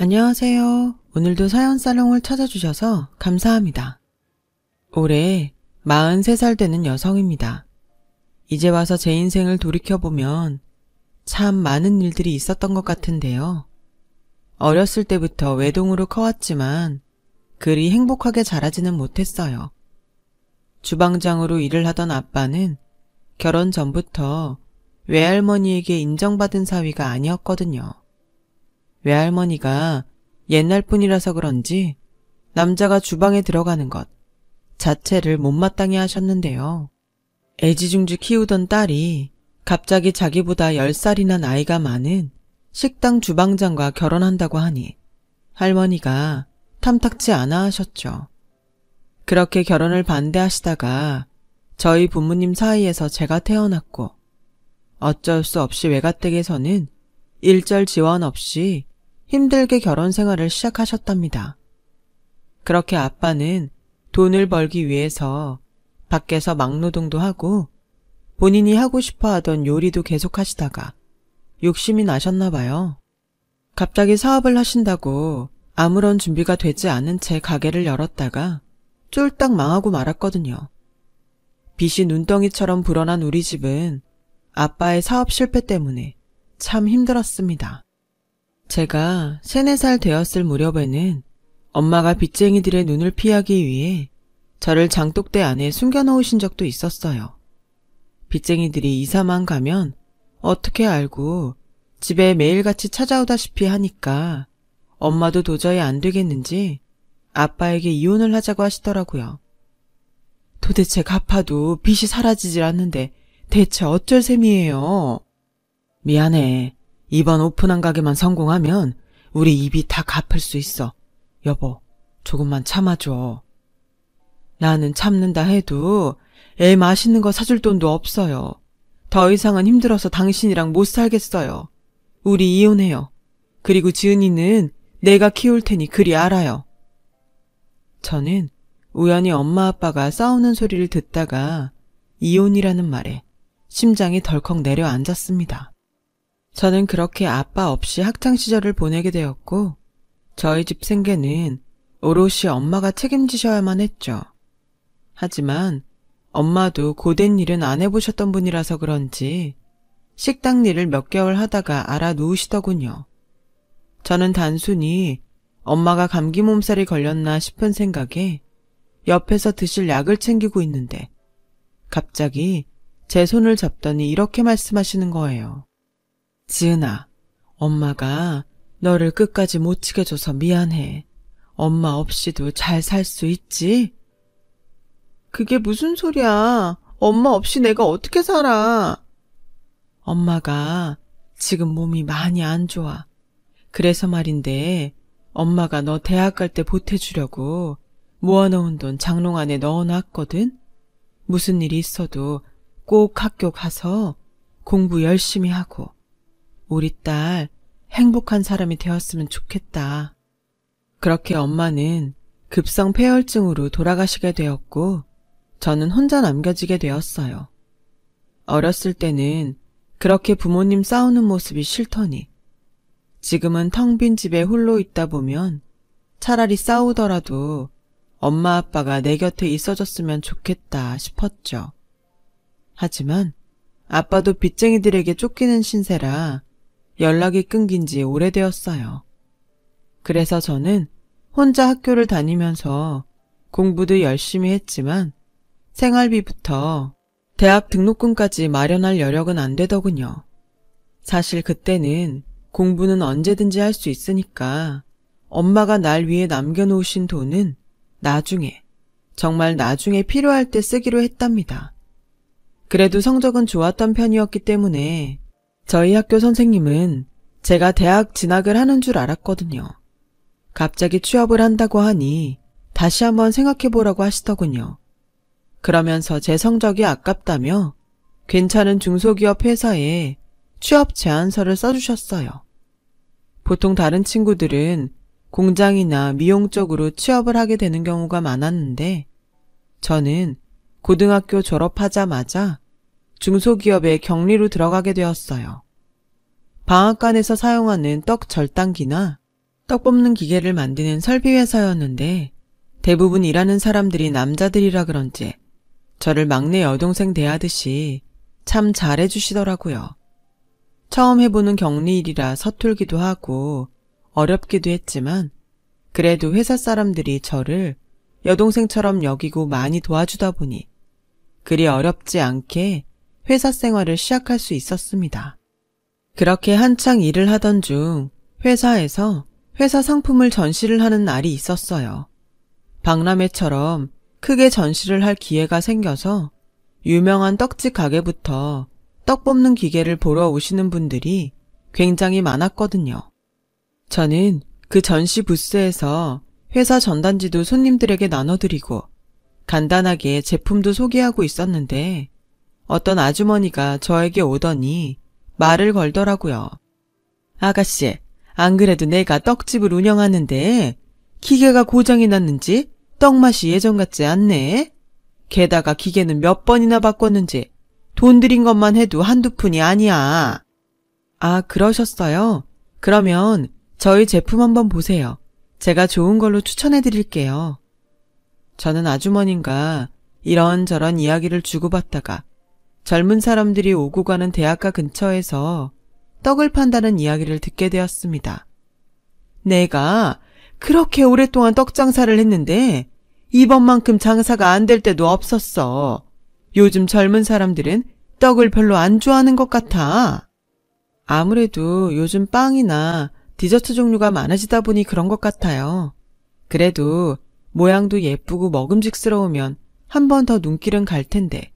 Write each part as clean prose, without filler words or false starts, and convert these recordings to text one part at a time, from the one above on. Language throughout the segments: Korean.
안녕하세요. 오늘도 사연 살롱을 찾아주셔서 감사합니다. 올해 43살 되는 여성입니다. 이제 와서 제 인생을 돌이켜보면 참 많은 일들이 있었던 것 같은데요. 어렸을 때부터 외동으로 커왔지만 그리 행복하게 자라지는 못했어요. 주방장으로 일을 하던 아빠는 결혼 전부터 외할머니에게 인정받은 사위가 아니었거든요. 외할머니가 옛날 분이라서 그런지 남자가 주방에 들어가는 것 자체를 못마땅해 하셨는데요. 애지중지 키우던 딸이 갑자기 자기보다 10살이나 나이가 많은 식당 주방장과 결혼한다고 하니 할머니가 탐탁치 않아 하셨죠. 그렇게 결혼을 반대하시다가 저희 부모님 사이에서 제가 태어났고 어쩔 수 없이 외가댁에서는 일절 지원 없이 힘들게 결혼 생활을 시작하셨답니다. 그렇게 아빠는 돈을 벌기 위해서 밖에서 막노동도 하고 본인이 하고 싶어 하던 요리도 계속 하시다가 욕심이 나셨나 봐요. 갑자기 사업을 하신다고 아무런 준비가 되지 않은 채 가게를 열었다가 쫄딱 망하고 말았거든요. 빚이 눈덩이처럼 불어난 우리 집은 아빠의 사업 실패 때문에 참 힘들었습니다. 제가 3, 4살 되었을 무렵에는 엄마가 빚쟁이들의 눈을 피하기 위해 저를 장독대 안에 숨겨놓으신 적도 있었어요. 빚쟁이들이 이사만 가면 어떻게 알고 집에 매일같이 찾아오다시피 하니까 엄마도 도저히 안 되겠는지 아빠에게 이혼을 하자고 하시더라고요. 도대체 갚아도 빚이 사라지질 않는데 대체 어쩔 셈이에요. 미안해. 이번 오픈한 가게만 성공하면 우리 입이 다 갚을 수 있어. 여보, 조금만 참아줘. 나는 참는다 해도 애 맛있는 거 사줄 돈도 없어요. 더 이상은 힘들어서 당신이랑 못 살겠어요. 우리 이혼해요. 그리고 지은이는 내가 키울 테니 그리 알아요. 저는 우연히 엄마 아빠가 싸우는 소리를 듣다가 이혼이라는 말에 심장이 덜컥 내려앉았습니다. 저는 그렇게 아빠 없이 학창시절을 보내게 되었고 저희 집 생계는 오롯이 엄마가 책임지셔야만 했죠. 하지만 엄마도 고된 일은 안 해보셨던 분이라서 그런지 식당 일을 몇 개월 하다가 알아 누우시더군요. 저는 단순히 엄마가 감기 몸살이 걸렸나 싶은 생각에 옆에서 드실 약을 챙기고 있는데 갑자기 제 손을 잡더니 이렇게 말씀하시는 거예요. 지은아, 엄마가 너를 끝까지 못 치게 줘서 미안해. 엄마 없이도 잘 살 수 있지? 그게 무슨 소리야. 엄마 없이 내가 어떻게 살아. 엄마가 지금 몸이 많이 안 좋아. 그래서 말인데 엄마가 너 대학 갈 때 보태주려고 모아놓은 돈 장롱 안에 넣어놨거든? 무슨 일이 있어도 꼭 학교 가서 공부 열심히 하고 우리 딸 행복한 사람이 되었으면 좋겠다. 그렇게 엄마는 급성 폐혈증으로 돌아가시게 되었고 저는 혼자 남겨지게 되었어요. 어렸을 때는 그렇게 부모님 싸우는 모습이 싫더니 지금은 텅 빈 집에 홀로 있다 보면 차라리 싸우더라도 엄마 아빠가 내 곁에 있어줬으면 좋겠다 싶었죠. 하지만 아빠도 빚쟁이들에게 쫓기는 신세라 연락이 끊긴 지 오래되었어요. 그래서 저는 혼자 학교를 다니면서 공부도 열심히 했지만 생활비부터 대학 등록금까지 마련할 여력은 안 되더군요. 사실 그때는 공부는 언제든지 할 수 있으니까 엄마가 날 위해 남겨놓으신 돈은 나중에, 정말 나중에 필요할 때 쓰기로 했답니다. 그래도 성적은 좋았던 편이었기 때문에 저희 학교 선생님은 제가 대학 진학을 하는 줄 알았거든요. 갑자기 취업을 한다고 하니 다시 한번 생각해보라고 하시더군요. 그러면서 제 성적이 아깝다며 괜찮은 중소기업 회사에 취업 제안서를 써주셨어요. 보통 다른 친구들은 공장이나 미용 쪽으로 취업을 하게 되는 경우가 많았는데 저는 고등학교 졸업하자마자 중소기업에 격리로 들어가게 되었어요. 방앗간에서 사용하는 떡 절단기나 떡 뽑는 기계를 만드는 설비회사였는데 대부분 일하는 사람들이 남자들이라 그런지 저를 막내 여동생 대하듯이 참 잘해주시더라고요. 처음 해보는 격리일이라 서툴기도 하고 어렵기도 했지만 그래도 회사 사람들이 저를 여동생처럼 여기고 많이 도와주다 보니 그리 어렵지 않게 회사 생활을 시작할 수 있었습니다. 그렇게 한창 일을 하던 중 회사에서 회사 상품을 전시를 하는 날이 있었어요. 박람회처럼 크게 전시를 할 기회가 생겨서 유명한 떡집 가게부터 떡 뽑는 기계를 보러 오시는 분들이 굉장히 많았거든요. 저는 그 전시 부스에서 회사 전단지도 손님들에게 나눠드리고 간단하게 제품도 소개하고 있었는데 어떤 아주머니가 저에게 오더니 말을 걸더라고요. 아가씨, 안 그래도 내가 떡집을 운영하는데 기계가 고장이 났는지 떡맛이 예전 같지 않네. 게다가 기계는 몇 번이나 바꿨는지 돈 들인 것만 해도 한두 푼이 아니야. 아, 그러셨어요? 그러면 저희 제품 한번 보세요. 제가 좋은 걸로 추천해 드릴게요. 저는 아주머님과 이런저런 이야기를 주고받다가 젊은 사람들이 오고 가는 대학가 근처에서 떡을 판다는 이야기를 듣게 되었습니다. 내가 그렇게 오랫동안 떡 장사를 했는데 이번만큼 장사가 안 될 때도 없었어. 요즘 젊은 사람들은 떡을 별로 안 좋아하는 것 같아. 아무래도 요즘 빵이나 디저트 종류가 많아지다 보니 그런 것 같아요. 그래도 모양도 예쁘고 먹음직스러우면 한 번 더 눈길은 갈 텐데.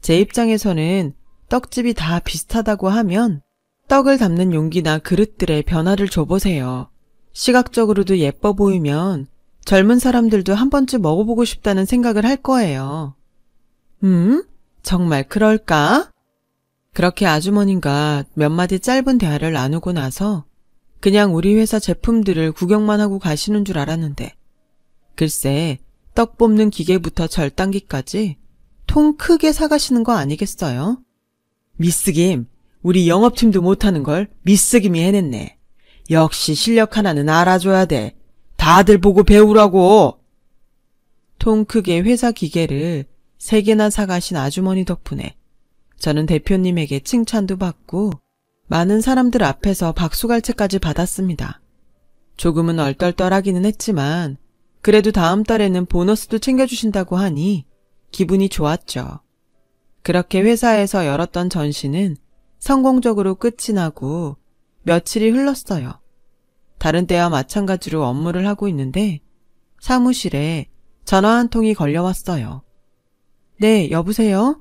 제 입장에서는 떡집이 다 비슷하다고 하면 떡을 담는 용기나 그릇들의 변화를 줘보세요. 시각적으로도 예뻐 보이면 젊은 사람들도 한 번쯤 먹어보고 싶다는 생각을 할 거예요. 정말 그럴까? 그렇게 아주머님과 몇 마디 짧은 대화를 나누고 나서 그냥 우리 회사 제품들을 구경만 하고 가시는 줄 알았는데 글쎄 떡 뽑는 기계부터 절단기까지 통 크게 사가시는 거 아니겠어요? 미스김, 우리 영업팀도 못하는 걸 미스김이 해냈네. 역시 실력 하나는 알아줘야 돼. 다들 보고 배우라고. 통 크게 회사 기계를 3개나 사가신 아주머니 덕분에 저는 대표님에게 칭찬도 받고 많은 사람들 앞에서 박수갈채까지 받았습니다. 조금은 얼떨떨하기는 했지만 그래도 다음 달에는 보너스도 챙겨주신다고 하니 기분이 좋았죠. 그렇게 회사에서 열었던 전시는 성공적으로 끝이 나고 며칠이 흘렀어요. 다른 때와 마찬가지로 업무를 하고 있는데 사무실에 전화 한 통이 걸려왔어요. 네, 여보세요?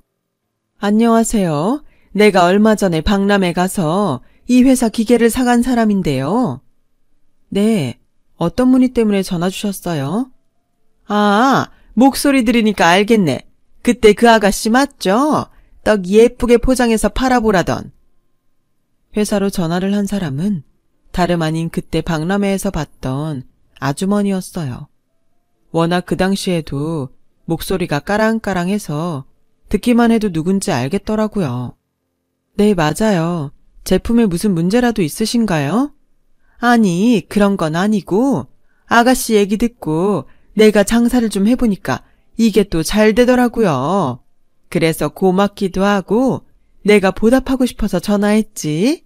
안녕하세요. 내가 얼마 전에 박람회 가서 이 회사 기계를 사간 사람인데요. 네, 어떤 문의 때문에 전화 주셨어요? 아, 목소리 들으니까 알겠네. 그때 그 아가씨 맞죠? 떡 예쁘게 포장해서 팔아보라던. 회사로 전화를 한 사람은 다름 아닌 그때 박람회에서 봤던 아주머니였어요. 워낙 그 당시에도 목소리가 까랑까랑해서 듣기만 해도 누군지 알겠더라고요. 네, 맞아요. 제품에 무슨 문제라도 있으신가요? 아니, 그런 건 아니고 아가씨 얘기 듣고 내가 장사를 좀 해보니까 이게 또 잘 되더라고요. 그래서 고맙기도 하고 내가 보답하고 싶어서 전화했지.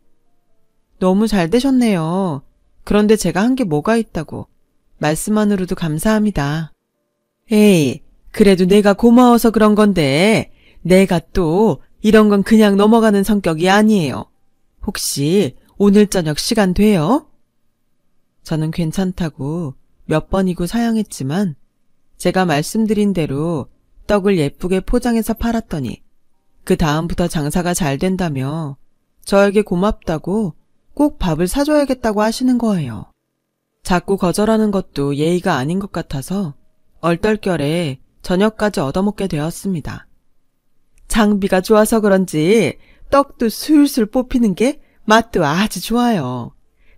너무 잘 되셨네요. 그런데 제가 한 게 뭐가 있다고. 말씀만으로도 감사합니다. 에이, 그래도 내가 고마워서 그런 건데 내가 또 이런 건 그냥 넘어가는 성격이 아니에요. 혹시 오늘 저녁 시간 돼요? 저는 괜찮다고 몇 번이고 사양했지만 제가 말씀드린 대로 떡을 예쁘게 포장해서 팔았더니 그 다음부터 장사가 잘 된다며 저에게 고맙다고 꼭 밥을 사줘야겠다고 하시는 거예요. 자꾸 거절하는 것도 예의가 아닌 것 같아서 얼떨결에 저녁까지 얻어먹게 되었습니다. 장비가 좋아서 그런지 떡도 술술 뽑히는 게 맛도 아주 좋아요.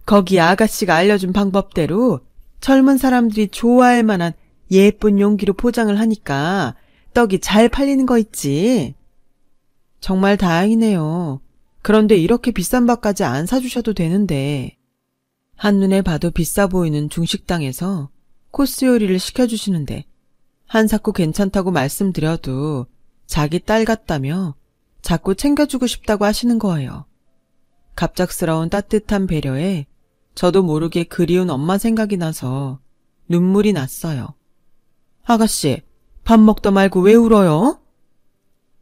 거기 아가씨가 알려준 방법대로 젊은 사람들이 좋아할 만한 예쁜 용기로 포장을 하니까 떡이 잘 팔리는 거 있지. 정말 다행이네요. 그런데 이렇게 비싼 밥까지 안 사주셔도 되는데. 한눈에 봐도 비싸 보이는 중식당에서 코스 요리를 시켜주시는데 한사코 괜찮다고 말씀드려도 자기 딸 같다며 자꾸 챙겨주고 싶다고 하시는 거예요. 갑작스러운 따뜻한 배려에 저도 모르게 그리운 엄마 생각이 나서 눈물이 났어요. 아가씨, 밥 먹다 말고 왜 울어요?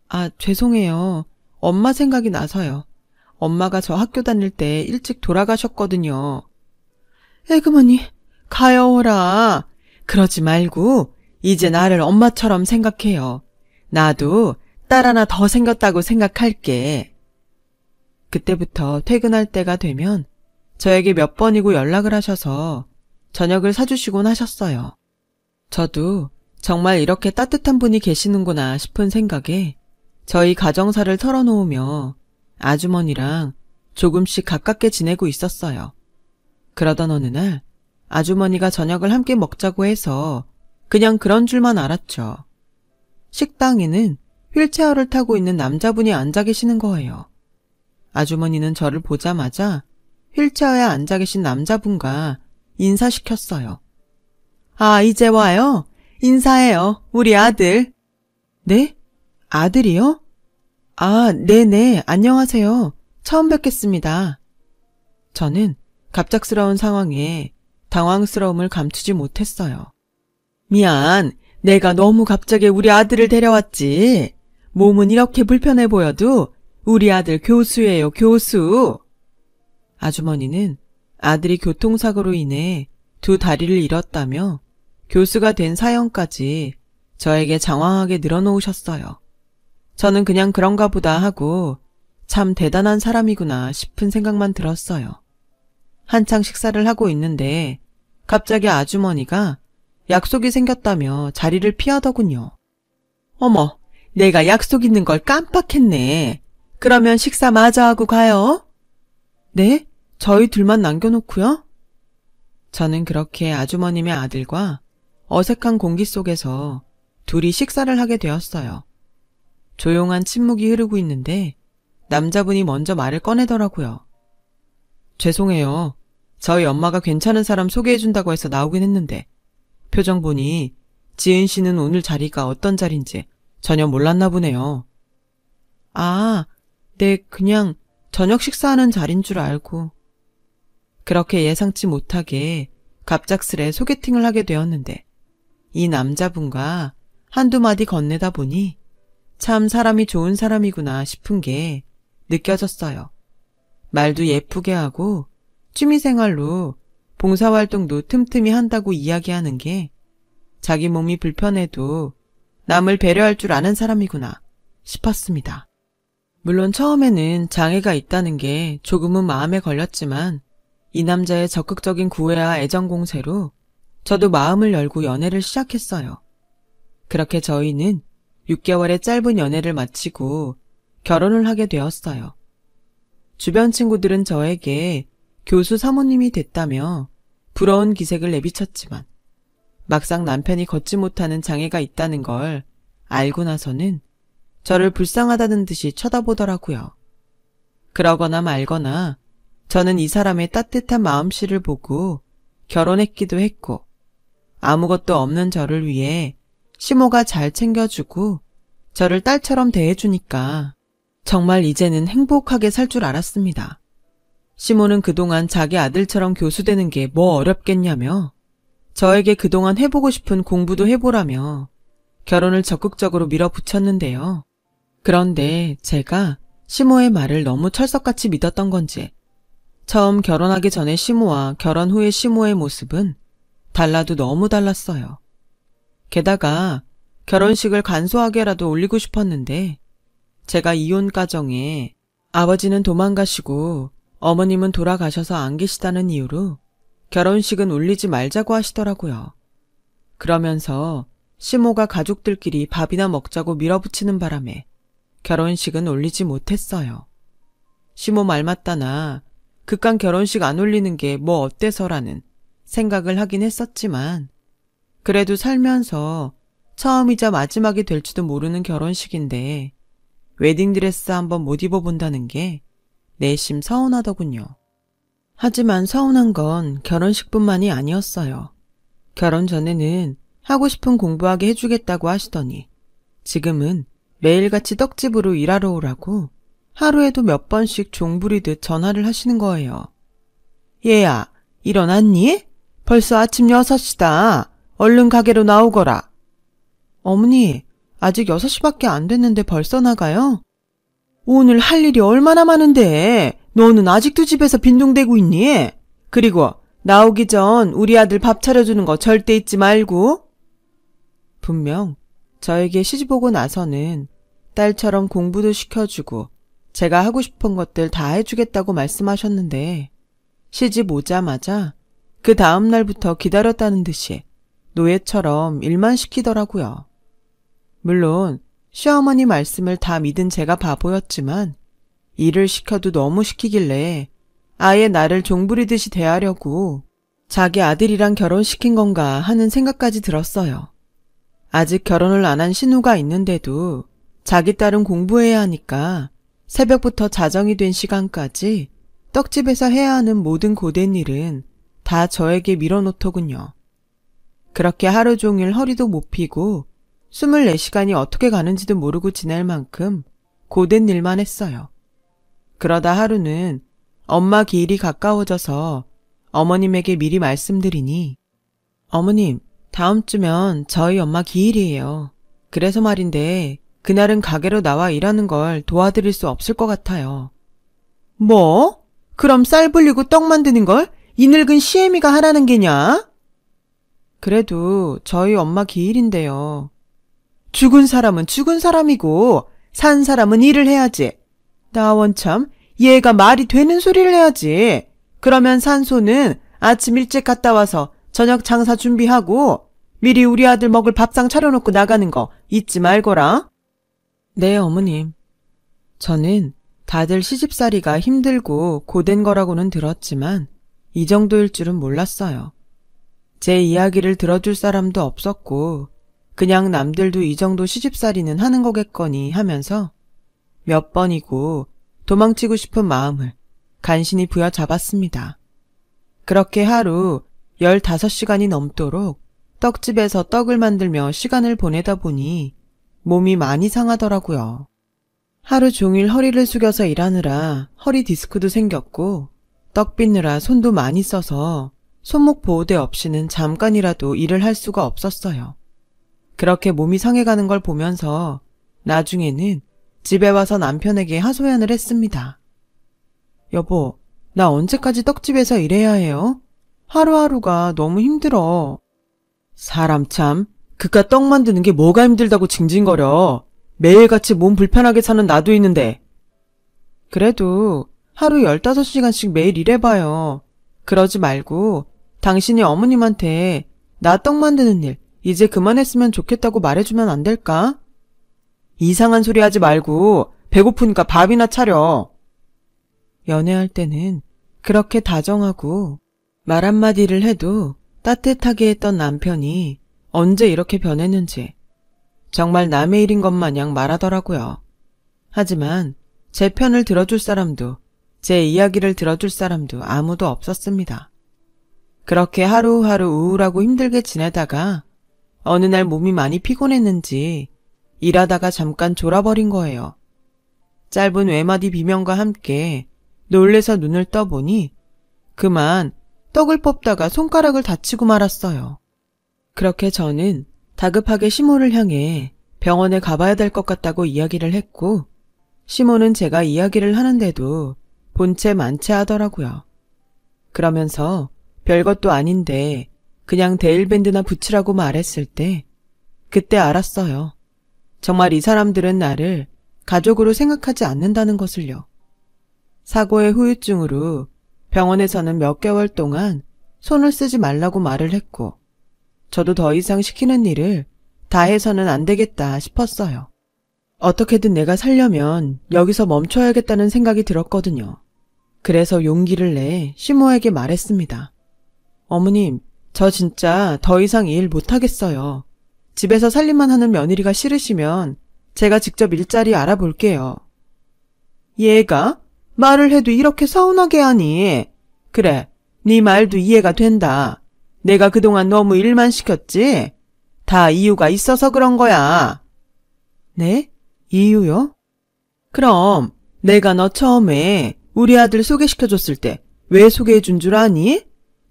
아, 죄송해요. 엄마 생각이 나서요. 엄마가 저 학교 다닐 때 일찍 돌아가셨거든요. 에그머니, 가여워라. 그러지 말고 이제 나를 엄마처럼 생각해요. 나도 딸 하나 더 생겼다고 생각할게. 그때부터 퇴근할 때가 되면 저에게 몇 번이고 연락을 하셔서 저녁을 사주시곤 하셨어요. 저도 정말 이렇게 따뜻한 분이 계시는구나 싶은 생각에 저희 가정사를 털어놓으며 아주머니랑 조금씩 가깝게 지내고 있었어요. 그러던 어느 날 아주머니가 저녁을 함께 먹자고 해서 그냥 그런 줄만 알았죠. 식당에는 휠체어를 타고 있는 남자분이 앉아 계시는 거예요. 아주머니는 저를 보자마자 휠체어에 앉아 계신 남자분과 인사시켰어요. 아, 이제 와요? 인사해요. 우리 아들. 네? 아들이요? 아, 네네. 안녕하세요. 처음 뵙겠습니다. 저는 갑작스러운 상황에 당황스러움을 감추지 못했어요. 미안. 내가 너무 갑자기 우리 아들을 데려왔지. 몸은 이렇게 불편해 보여도 우리 아들 교수예요, 교수. 아주머니는 아들이 교통사고로 인해 두 다리를 잃었다며 교수가 된 사연까지 저에게 장황하게 늘어놓으셨어요. 저는 그냥 그런가 보다 하고 참 대단한 사람이구나 싶은 생각만 들었어요. 한창 식사를 하고 있는데 갑자기 아주머니가 약속이 생겼다며 자리를 피하더군요. 어머, 내가 약속 있는 걸 깜빡했네. 그러면 식사 마저 하고 가요? 네? 저희 둘만 남겨놓고요? 저는 그렇게 아주머님의 아들과 어색한 공기 속에서 둘이 식사를 하게 되었어요. 조용한 침묵이 흐르고 있는데 남자분이 먼저 말을 꺼내더라고요. 죄송해요. 저희 엄마가 괜찮은 사람 소개해준다고 해서 나오긴 했는데 표정 보니 지은 씨는 오늘 자리가 어떤 자리인지 전혀 몰랐나 보네요. 아, 네, 그냥 저녁 식사하는 자리인 줄 알고. 그렇게 예상치 못하게 갑작스레 소개팅을 하게 되었는데 이 남자분과 한두 마디 건네다 보니 참 사람이 좋은 사람이구나 싶은 게 느껴졌어요. 말도 예쁘게 하고 취미생활로 봉사활동도 틈틈이 한다고 이야기하는 게 자기 몸이 불편해도 남을 배려할 줄 아는 사람이구나 싶었습니다. 물론 처음에는 장애가 있다는 게 조금은 마음에 걸렸지만 이 남자의 적극적인 구애와 애정 공세로 저도 마음을 열고 연애를 시작했어요. 그렇게 저희는 6개월의 짧은 연애를 마치고 결혼을 하게 되었어요. 주변 친구들은 저에게 교수 사모님이 됐다며 부러운 기색을 내비쳤지만 막상 남편이 걷지 못하는 장애가 있다는 걸 알고 나서는 저를 불쌍하다는 듯이 쳐다보더라고요. 그러거나 말거나 저는 이 사람의 따뜻한 마음씨를 보고 결혼했기도 했고 아무것도 없는 저를 위해 시모가 잘 챙겨주고 저를 딸처럼 대해주니까 정말 이제는 행복하게 살 줄 알았습니다. 시모는 그동안 자기 아들처럼 교수되는 게 뭐 어렵겠냐며 저에게 그동안 해보고 싶은 공부도 해보라며 결혼을 적극적으로 밀어붙였는데요. 그런데 제가 시모의 말을 너무 철석같이 믿었던 건지 처음 결혼하기 전에 시모와 결혼 후의 시모의 모습은 달라도 너무 달랐어요. 게다가 결혼식을 간소하게라도 올리고 싶었는데 제가 이혼 가정에 아버지는 도망가시고 어머님은 돌아가셔서 안 계시다는 이유로 결혼식은 올리지 말자고 하시더라고요. 그러면서 시모가 가족들끼리 밥이나 먹자고 밀어붙이는 바람에 결혼식은 올리지 못했어요. 시모 말 맞다나 극간 결혼식 안 올리는 게 뭐 어때서라는 생각을 하긴 했었지만 그래도 살면서 처음이자 마지막이 될지도 모르는 결혼식인데 웨딩드레스 한번 못 입어본다는 게 내심 서운하더군요. 하지만 서운한 건 결혼식뿐만이 아니었어요. 결혼 전에는 하고 싶은 공부하게 해주겠다고 하시더니 지금은 매일같이 떡집으로 일하러 오라고 하루에도 몇 번씩 종부리듯 전화를 하시는 거예요. 얘야, 일어났니? 벌써 아침 6시다. 얼른 가게로 나오거라. 어머니, 아직 6시밖에 안 됐는데 벌써 나가요? 오늘 할 일이 얼마나 많은데 너는 아직도 집에서 빈둥대고 있니? 그리고 나오기 전 우리 아들 밥 차려주는 거 절대 잊지 말고. 분명 저에게 시집 오고 나서는 딸처럼 공부도 시켜주고 제가 하고 싶은 것들 다 해주겠다고 말씀하셨는데 시집 오자마자 그 다음 날부터 기다렸다는 듯이 노예처럼 일만 시키더라고요. 물론 시어머니 말씀을 다 믿은 제가 바보였지만 일을 시켜도 너무 시키길래 아예 나를 종부리듯이 대하려고 자기 아들이랑 결혼시킨 건가 하는 생각까지 들었어요. 아직 결혼을 안 한 신우가 있는데도 자기 딸은 공부해야 하니까 새벽부터 자정이 된 시간까지 떡집에서 해야 하는 모든 고된 일은 다 저에게 밀어놓더군요. 그렇게 하루 종일 허리도 못 펴고 24시간이 어떻게 가는지도 모르고 지낼 만큼 고된 일만 했어요. 그러다 하루는 엄마 기일이 가까워져서 어머님에게 미리 말씀드리니 어머님, 다음 주면 저희 엄마 기일이에요. 그래서 말인데 그날은 가게로 나와 일하는 걸 도와드릴 수 없을 것 같아요. 뭐? 그럼 쌀 불리고 떡 만드는 걸 이 늙은 시애미가 하라는 게냐? 그래도 저희 엄마 기일인데요. 죽은 사람은 죽은 사람이고 산 사람은 일을 해야지. 나 원참 얘가 말이 되는 소리를 해야지. 그러면 산소는 아침 일찍 갔다 와서 저녁 장사 준비하고 미리 우리 아들 먹을 밥상 차려놓고 나가는 거 잊지 말거라. 네, 어머님. 저는 다들 시집살이가 힘들고 고된 거라고는 들었지만 이 정도일 줄은 몰랐어요. 제 이야기를 들어줄 사람도 없었고 그냥 남들도 이 정도 시집살이는 하는 거겠거니 하면서 몇 번이고 도망치고 싶은 마음을 간신히 부여잡았습니다. 그렇게 하루 15시간이 넘도록 떡집에서 떡을 만들며 시간을 보내다 보니 몸이 많이 상하더라고요. 하루 종일 허리를 숙여서 일하느라 허리 디스크도 생겼고 떡 빚느라 손도 많이 써서 손목 보호대 없이는 잠깐이라도 일을 할 수가 없었어요. 그렇게 몸이 상해가는 걸 보면서 나중에는 집에 와서 남편에게 하소연을 했습니다. 여보, 나 언제까지 떡집에서 일해야 해요? 하루하루가 너무 힘들어. 사람 참, 그깟 떡 만드는 게 뭐가 힘들다고 징징거려. 매일같이 몸 불편하게 사는 나도 있는데. 그래도 하루 15시간씩 매일 일해봐요. 그러지 말고 당신이 어머님한테 나 떡 만드는 일 이제 그만했으면 좋겠다고 말해주면 안 될까? 이상한 소리 하지 말고 배고프니까 밥이나 차려. 연애할 때는 그렇게 다정하고 말 한마디를 해도 따뜻하게 했던 남편이 언제 이렇게 변했는지 정말 남의 일인 것 마냥 말하더라고요. 하지만 제 편을 들어줄 사람도 제 이야기를 들어줄 사람도 아무도 없었습니다. 그렇게 하루하루 우울하고 힘들게 지내다가 어느 날 몸이 많이 피곤했는지 일하다가 잠깐 졸아버린 거예요. 짧은 외마디 비명과 함께 놀래서 눈을 떠보니 그만 떡을 뽑다가 손가락을 다치고 말았어요. 그렇게 저는 다급하게 시모를 향해 병원에 가봐야 될 것 같다고 이야기를 했고 시모는 제가 이야기를 하는데도 본체 만체하더라고요. 그러면서 별것도 아닌데 그냥 데일밴드나 붙이라고 말했을 때 그때 알았어요. 정말 이 사람들은 나를 가족으로 생각하지 않는다는 것을요. 사고의 후유증으로 병원에서는 몇 개월 동안 손을 쓰지 말라고 말을 했고 저도 더 이상 시키는 일을 다 해서는 안 되겠다 싶었어요. 어떻게든 내가 살려면 여기서 멈춰야겠다는 생각이 들었거든요. 그래서 용기를 내 시모에게 말했습니다. 어머님, 저 진짜 더 이상 일 못하겠어요. 집에서 살림만 하는 며느리가 싫으시면 제가 직접 일자리 알아볼게요. 얘가 말을 해도 이렇게 서운하게 하니 그래, 네 말도 이해가 된다. 내가 그동안 너무 일만 시켰지? 다 이유가 있어서 그런 거야. 네? 이유요? 그럼 내가 너 처음에 우리 아들 소개시켜줬을 때 왜 소개해준 줄 아니?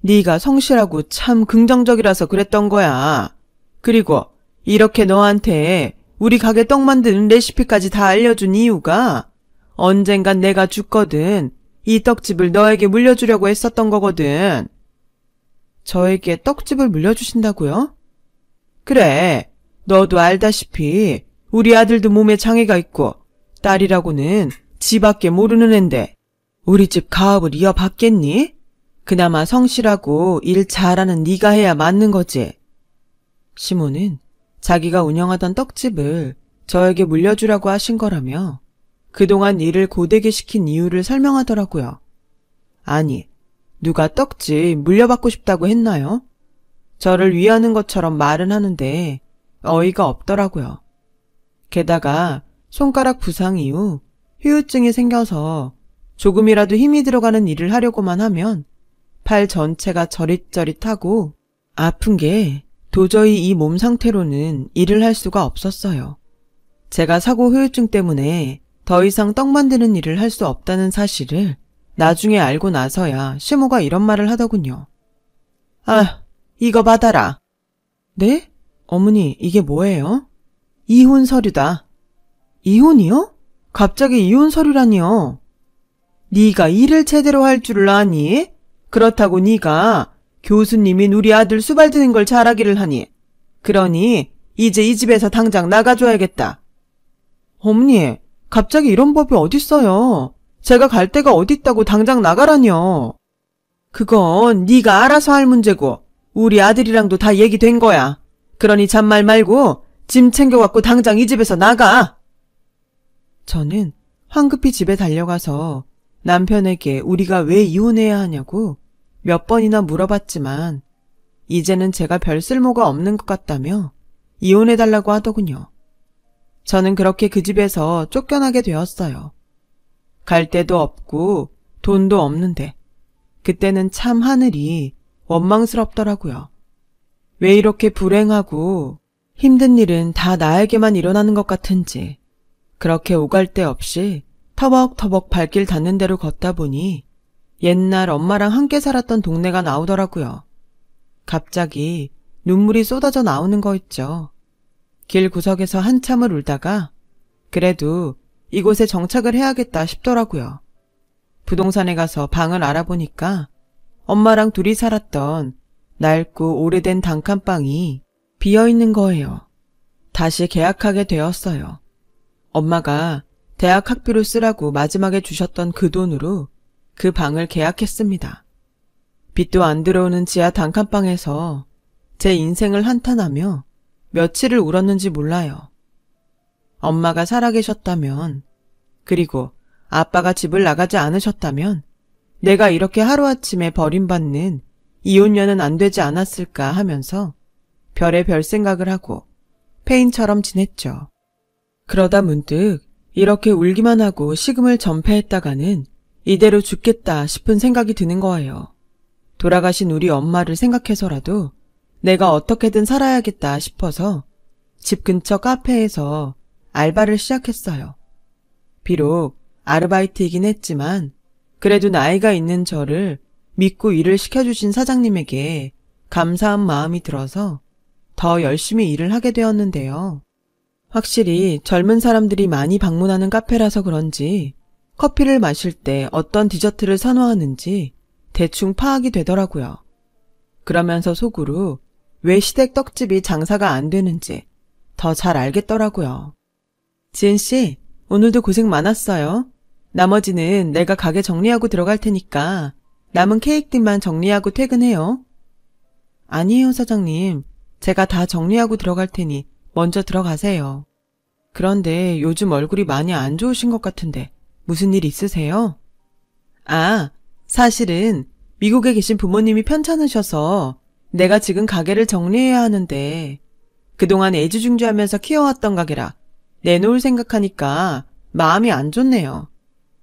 네가 성실하고 참 긍정적이라서 그랬던 거야. 그리고 이렇게 너한테 우리 가게 떡 만드는 레시피까지 다 알려준 이유가 언젠간 내가 죽거든 이 떡집을 너에게 물려주려고 했었던 거거든. 저에게 떡집을 물려주신다고요? 그래, 너도 알다시피 우리 아들도 몸에 장애가 있고 딸이라고는 지밖에 모르는 앤데 우리 집 가업을 이어받겠니? 그나마 성실하고 일 잘하는 네가 해야 맞는 거지. 시모는 자기가 운영하던 떡집을 저에게 물려주라고 하신 거라며 그동안 일을 고되게 시킨 이유를 설명하더라고요. 아니, 누가 떡집 물려받고 싶다고 했나요? 저를 위하는 것처럼 말은 하는데 어이가 없더라고요. 게다가 손가락 부상 이후 후유증이 생겨서 조금이라도 힘이 들어가는 일을 하려고만 하면 팔 전체가 저릿저릿하고 아픈 게 도저히 이 몸 상태로는 일을 할 수가 없었어요. 제가 사고 후유증 때문에 더 이상 떡 만드는 일을 할 수 없다는 사실을 나중에 알고 나서야 시모가 이런 말을 하더군요. 아, 이거 받아라. 네? 어머니, 이게 뭐예요? 이혼 서류다. 이혼이요? 갑자기 이혼 서류라니요? 네가 일을 제대로 할 줄을 아니? 그렇다고 네가 교수님인 우리 아들 수발드는 걸 잘하기를 하니. 그러니 이제 이 집에서 당장 나가줘야겠다. 어머니, 갑자기 이런 법이 어딨어요. 제가 갈 데가 어딨다고 당장 나가라뇨. 그건 네가 알아서 할 문제고 우리 아들이랑도 다 얘기된 거야. 그러니 잔말 말고 짐 챙겨갖고 당장 이 집에서 나가. 저는 황급히 집에 달려가서 남편에게 우리가 왜 이혼해야 하냐고 몇 번이나 물어봤지만 이제는 제가 별 쓸모가 없는 것 같다며 이혼해달라고 하더군요. 저는 그렇게 그 집에서 쫓겨나게 되었어요. 갈 데도 없고 돈도 없는데 그때는 참 하늘이 원망스럽더라고요. 왜 이렇게 불행하고 힘든 일은 다 나에게만 일어나는 것 같은지 그렇게 오갈 데 없이 터벅터벅 발길 닿는 대로 걷다 보니 옛날 엄마랑 함께 살았던 동네가 나오더라고요. 갑자기 눈물이 쏟아져 나오는 거 있죠. 길 구석에서 한참을 울다가 그래도 이곳에 정착을 해야겠다 싶더라고요. 부동산에 가서 방을 알아보니까 엄마랑 둘이 살았던 낡고 오래된 단칸방이 비어있는 거예요. 다시 계약하게 되었어요. 엄마가 대학 학비로 쓰라고 마지막에 주셨던 그 돈으로 그 방을 계약했습니다. 빛도 안 들어오는 지하 단칸방에서 제 인생을 한탄하며 며칠을 울었는지 몰라요. 엄마가 살아계셨다면, 그리고 아빠가 집을 나가지 않으셨다면 내가 이렇게 하루아침에 버림받는 이혼녀는 안 되지 않았을까 하면서 별의별 생각을 하고 폐인처럼 지냈죠. 그러다 문득 이렇게 울기만 하고 식음을 전폐했다가는 이대로 죽겠다 싶은 생각이 드는 거예요. 돌아가신 우리 엄마를 생각해서라도 내가 어떻게든 살아야겠다 싶어서 집 근처 카페에서 알바를 시작했어요. 비록 아르바이트이긴 했지만 그래도 나이가 있는 저를 믿고 일을 시켜주신 사장님에게 감사한 마음이 들어서 더 열심히 일을 하게 되었는데요. 확실히 젊은 사람들이 많이 방문하는 카페라서 그런지 커피를 마실 때 어떤 디저트를 선호하는지 대충 파악이 되더라고요. 그러면서 속으로 왜 시댁 떡집이 장사가 안 되는지 더 잘 알겠더라고요. 지은씨, 오늘도 고생 많았어요. 나머지는 내가 가게 정리하고 들어갈 테니까 남은 케이크들만 정리하고 퇴근해요. 아니에요, 사장님. 제가 다 정리하고 들어갈 테니 먼저 들어가세요. 그런데 요즘 얼굴이 많이 안 좋으신 것 같은데 무슨 일 있으세요? 아, 사실은 미국에 계신 부모님이 편찮으셔서 내가 지금 가게를 정리해야 하는데 그동안 애지중지하면서 키워왔던 가게라 내놓을 생각하니까 마음이 안 좋네요.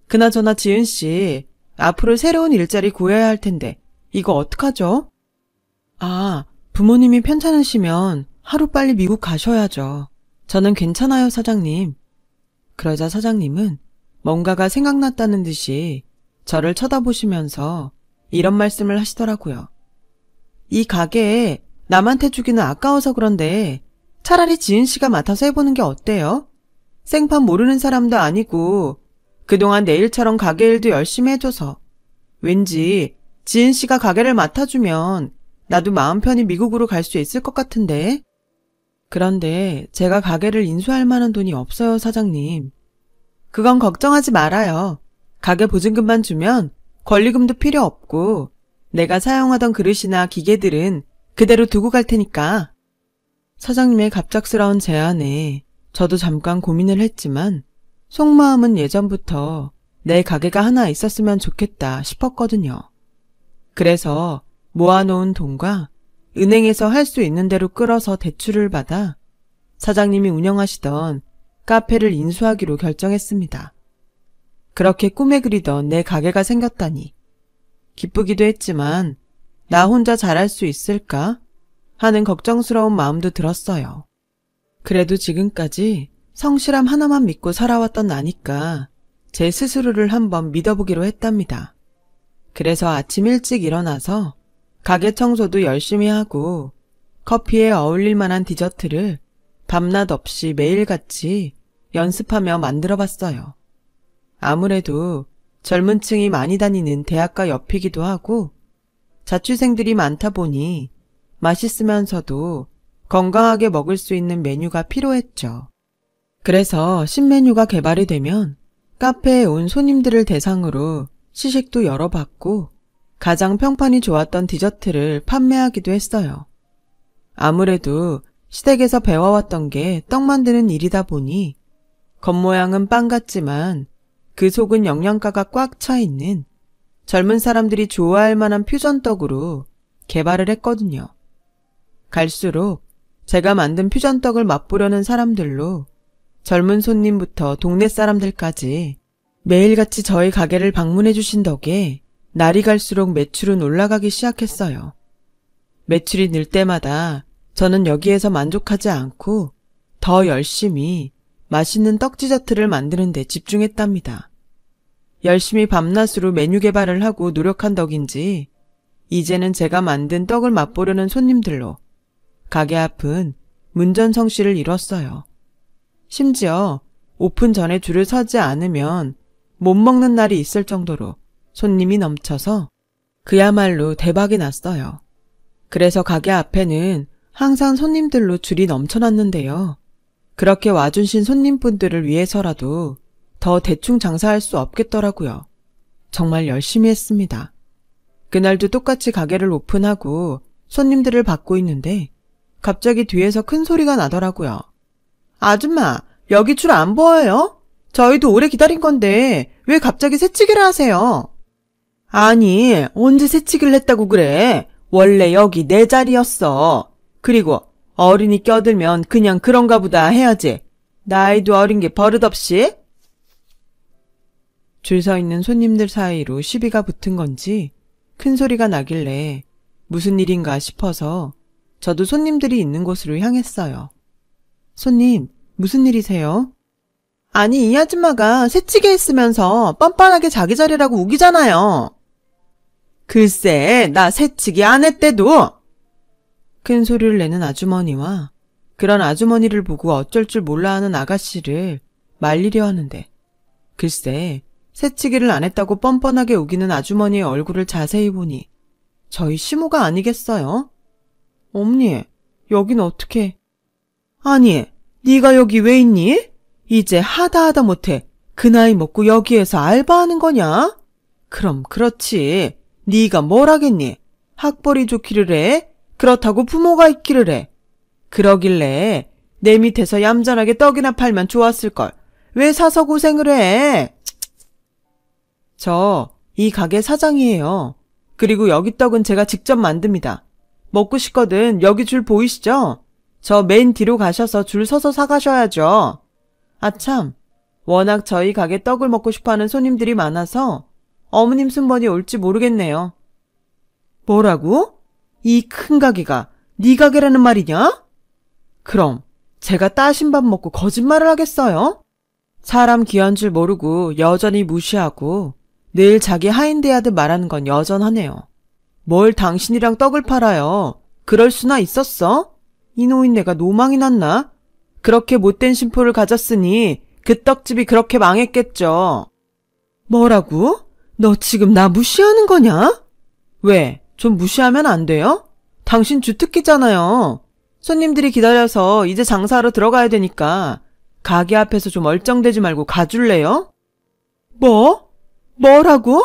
그나저나 지은씨, 앞으로 새로운 일자리 구해야 할 텐데 이거 어떡하죠? 아, 부모님이 편찮으시면 하루빨리 미국 가셔야죠. 저는 괜찮아요, 사장님. 그러자 사장님은 뭔가가 생각났다는 듯이 저를 쳐다보시면서 이런 말씀을 하시더라고요. 이 가게에 남한테 주기는 아까워서 그런데 차라리 지은 씨가 맡아서 해보는 게 어때요? 생판 모르는 사람도 아니고 그동안 내 일처럼 가게 일도 열심히 해줘서 왠지 지은 씨가 가게를 맡아주면 나도 마음 편히 미국으로 갈 수 있을 것 같은데. 그런데 제가 가게를 인수할 만한 돈이 없어요, 사장님. 그건 걱정하지 말아요. 가게 보증금만 주면 권리금도 필요 없고 내가 사용하던 그릇이나 기계들은 그대로 두고 갈 테니까. 사장님의 갑작스러운 제안에 저도 잠깐 고민을 했지만 속마음은 예전부터 내 가게가 하나 있었으면 좋겠다 싶었거든요. 그래서 모아놓은 돈과 은행에서 할 수 있는 대로 끌어서 대출을 받아 사장님이 운영하시던 카페를 인수하기로 결정했습니다. 그렇게 꿈에 그리던 내 가게가 생겼다니 기쁘기도 했지만 나 혼자 잘할 수 있을까 하는 걱정스러운 마음도 들었어요. 그래도 지금까지 성실함 하나만 믿고 살아왔던 나니까 제 스스로를 한번 믿어보기로 했답니다. 그래서 아침 일찍 일어나서 가게 청소도 열심히 하고 커피에 어울릴 만한 디저트를 밤낮 없이 매일같이 연습하며 만들어봤어요. 아무래도 젊은 층이 많이 다니는 대학가 옆이기도 하고 자취생들이 많다 보니 맛있으면서도 건강하게 먹을 수 있는 메뉴가 필요했죠. 그래서 신메뉴가 개발이 되면 카페에 온 손님들을 대상으로 시식도 열어봤고 가장 평판이 좋았던 디저트를 판매하기도 했어요. 아무래도 시댁에서 배워왔던 게 떡 만드는 일이다 보니 겉모양은 빵 같지만 그 속은 영양가가 꽉 차 있는 젊은 사람들이 좋아할 만한 퓨전떡으로 개발을 했거든요. 갈수록 제가 만든 퓨전떡을 맛보려는 사람들로 젊은 손님부터 동네 사람들까지 매일같이 저희 가게를 방문해 주신 덕에 날이 갈수록 매출은 올라가기 시작했어요. 매출이 늘 때마다 저는 여기에서 만족하지 않고 더 열심히 맛있는 떡 디저트를 만드는 데 집중했답니다. 열심히 밤낮으로 메뉴 개발을 하고 노력한 덕인지 이제는 제가 만든 떡을 맛보려는 손님들로 가게 앞은 문전성시를 이뤘어요. 심지어 오픈 전에 줄을 서지 않으면 못 먹는 날이 있을 정도로 손님이 넘쳐서 그야말로 대박이 났어요. 그래서 가게 앞에는 항상 손님들로 줄이 넘쳐났는데요. 그렇게 와주신 손님분들을 위해서라도 더 대충 장사할 수 없겠더라고요. 정말 열심히 했습니다. 그날도 똑같이 가게를 오픈하고 손님들을 받고 있는데 갑자기 뒤에서 큰 소리가 나더라고요. 아줌마, 여기 줄 안 보여요? 저희도 오래 기다린 건데 왜 갑자기 새치기를 하세요? 아니, 언제 새치기를 했다고 그래? 원래 여기 내 자리였어. 그리고 어른이 껴들면 그냥 그런가 보다 해야지. 나이도 어린 게 버릇없이? 줄 서 있는 손님들 사이로 시비가 붙은 건지 큰 소리가 나길래 무슨 일인가 싶어서 저도 손님들이 있는 곳으로 향했어요. 손님, 무슨 일이세요? 아니, 이 아줌마가 새치기 했으면서 뻔뻔하게 자기 자리라고 우기잖아요. 글쎄, 나 새치기 안 했대도. 큰 소리를 내는 아주머니와 그런 아주머니를 보고 어쩔 줄 몰라 하는 아가씨를 말리려 하는데 글쎄, 새치기를 안 했다고 뻔뻔하게 우기는 아주머니의 얼굴을 자세히 보니 저희 시모가 아니겠어요? 엄니, 여긴 어떻게? 아니, 네가 여기 왜 있니? 이제 하다 못해 그 나이 먹고 여기에서 알바하는 거냐? 그럼 그렇지. 네가 뭘 하겠니? 학벌이 좋기를 해? 그렇다고 부모가 있기를 해. 그러길래 내 밑에서 얌전하게 떡이나 팔면 좋았을걸. 왜 사서 고생을 해? 저 이 가게 사장이에요. 그리고 여기 떡은 제가 직접 만듭니다. 먹고 싶거든 여기 줄 보이시죠? 저 맨 뒤로 가셔서 줄 서서 사가셔야죠. 아참, 워낙 저희 가게 떡을 먹고 싶어하는 손님들이 많아서 어머님 순번이 올지 모르겠네요. 뭐라고? 이 큰 가게가 네 가게라는 말이냐? 그럼 제가 따신 밥 먹고 거짓말을 하겠어요? 사람 귀한 줄 모르고 여전히 무시하고 늘 자기 하인대하듯 말하는 건 여전하네요. 뭘 당신이랑 떡을 팔아요. 그럴 수나 있었어? 이 노인네가 노망이 났나? 그렇게 못된 심포를 가졌으니 그 떡집이 그렇게 망했겠죠. 뭐라고? 너 지금 나 무시하는 거냐? 왜? 좀 무시하면 안 돼요? 당신 주특기잖아요. 손님들이 기다려서 이제 장사하러 들어가야 되니까 가게 앞에서 좀 얼쩡대지 말고 가줄래요? 뭐? 뭐라고?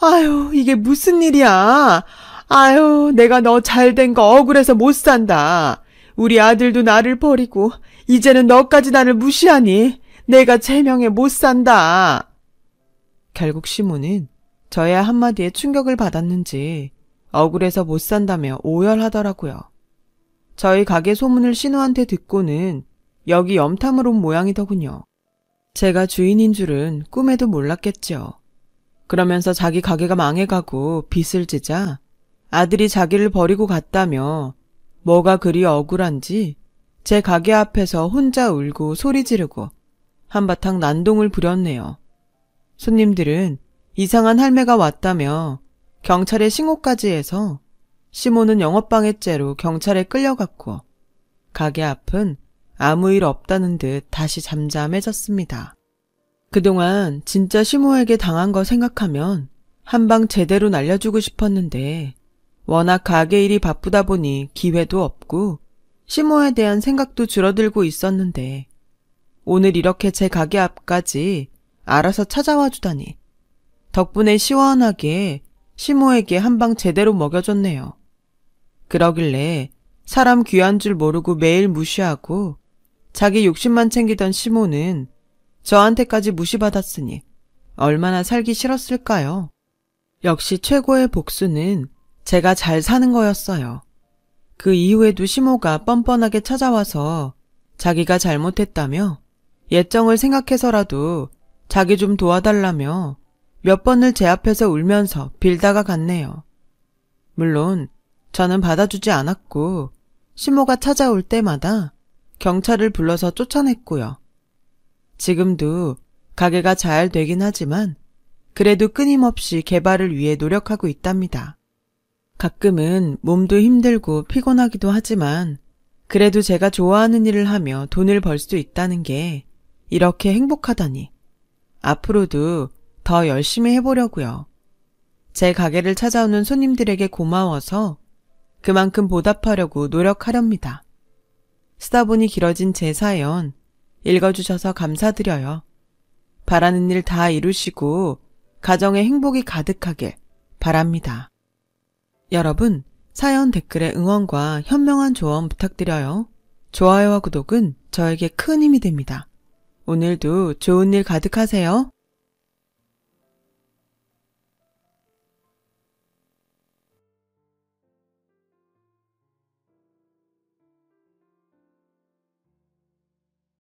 아유, 이게 무슨 일이야. 아유, 내가 너 잘된 거 억울해서 못 산다. 우리 아들도 나를 버리고 이제는 너까지 나를 무시하니 내가 제명에 못 산다. 결국 시모는 저의 한마디에 충격을 받았는지 억울해서 못 산다며 오열하더라고요. 저희 가게 소문을 신우한테 듣고는 여기 염탐을 온 모양이더군요. 제가 주인인 줄은 꿈에도 몰랐겠죠. 그러면서 자기 가게가 망해가고 빚을 지자 아들이 자기를 버리고 갔다며 뭐가 그리 억울한지 제 가게 앞에서 혼자 울고 소리 지르고 한바탕 난동을 부렸네요. 손님들은 이상한 할매가 왔다며 경찰에 신고까지 해서 시모는 영업방해죄로 경찰에 끌려갔고 가게 앞은 아무 일 없다는 듯 다시 잠잠해졌습니다. 그동안 진짜 시모에게 당한 거 생각하면 한 방 제대로 날려주고 싶었는데 워낙 가게 일이 바쁘다 보니 기회도 없고 시모에 대한 생각도 줄어들고 있었는데 오늘 이렇게 제 가게 앞까지 알아서 찾아와 주다니 덕분에 시원하게 시모에게 한 방 제대로 먹여줬네요. 그러길래 사람 귀한 줄 모르고 매일 무시하고 자기 욕심만 챙기던 시모는 저한테까지 무시받았으니 얼마나 살기 싫었을까요? 역시 최고의 복수는 제가 잘 사는 거였어요. 그 이후에도 시모가 뻔뻔하게 찾아와서 자기가 잘못했다며 예정을 생각해서라도 자기 좀 도와달라며 몇 번을 제 앞에서 울면서 빌다가 갔네요. 물론 저는 받아주지 않았고 시모가 찾아올 때마다 경찰을 불러서 쫓아냈고요. 지금도 가게가 잘 되긴 하지만 그래도 끊임없이 개발을 위해 노력하고 있답니다. 가끔은 몸도 힘들고 피곤하기도 하지만 그래도 제가 좋아하는 일을 하며 돈을 벌 수 있다는 게 이렇게 행복하다니 앞으로도 더 열심히 해보려고요. 제 가게를 찾아오는 손님들에게 고마워서 그만큼 보답하려고 노력하렵니다. 쓰다 보니 길어진 제 사연 읽어주셔서 감사드려요. 바라는 일 다 이루시고 가정에 행복이 가득하길 바랍니다. 여러분, 사연 댓글에 응원과 현명한 조언 부탁드려요. 좋아요와 구독은 저에게 큰 힘이 됩니다. 오늘도 좋은 일 가득하세요.